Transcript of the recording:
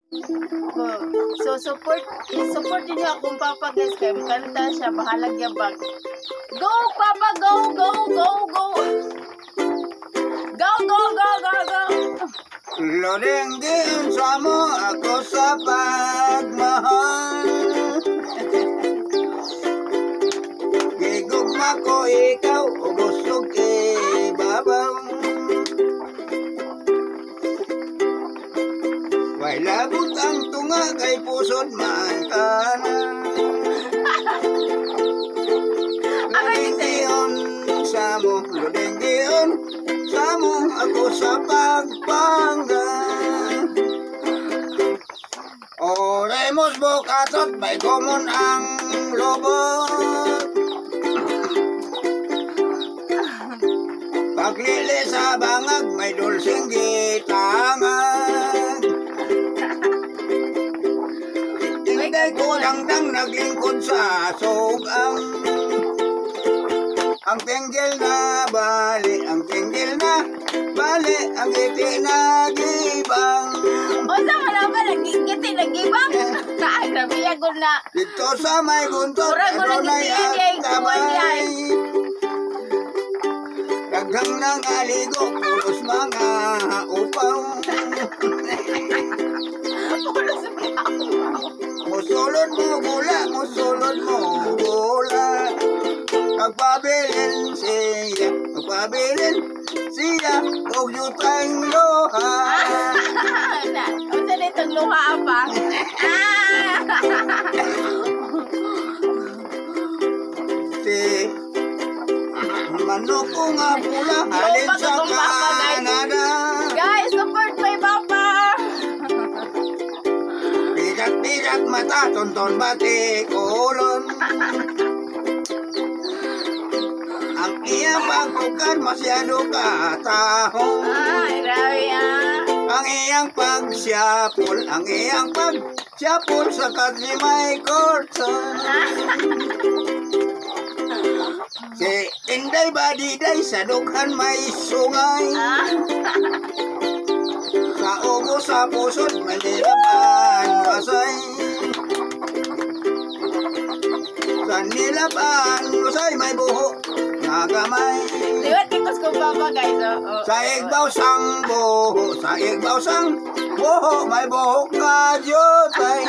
So, support din niyo akong papa guys. Kaya kanta siya, bahalag yabag. Go, papa, go, go, go, go. Go, go, go, go, go. Lodengin sa mo ako sa pagmahal. Gigugma ko ikaw o gusto ibabaw. May labot ang tunga kay pusod mantana. Lodengin sa mo, lodengin sa mo ako sa pagpangga. Oremos bukatot, may komon ang lobot. Paglili sa bangag, may dulsing gitangag. Tinday ko dangdang naglingkod sa sugang. Ang tinggil na bali, ang tinggil na bali, ang iti na gibang. O sa ka naman, nagigiti, nagibang. Grabe ako na. Dito sa may guntot, Murag mo ano na nagigiti, yan kuwan yan. Daghang nang aligo, pulos mga upaw. Musulod mo gula, musulod mo gula. Magpabilin siya, huwag niyo tayong luha. O sa ditong luha pa. Si manok ko nga pula, halin sa Canada. Guys, support my papa. Pigat-pigat mata, tonton bati kulon. Ang iyang pagpukan masyado katahong. Grabe Ang iyang pagsyapol, ang iyang pagsyapol sa kadli may korson. Si Inday Badiday sa dughan may sungay. Sa ugo sa pusod may nilaban wasay. Sa nilaban wasay may buho na gamay. Liwat kikos kong papa guys. Sa igbaw sang buho, sa igbaw sang buho may buhok ka diyotay.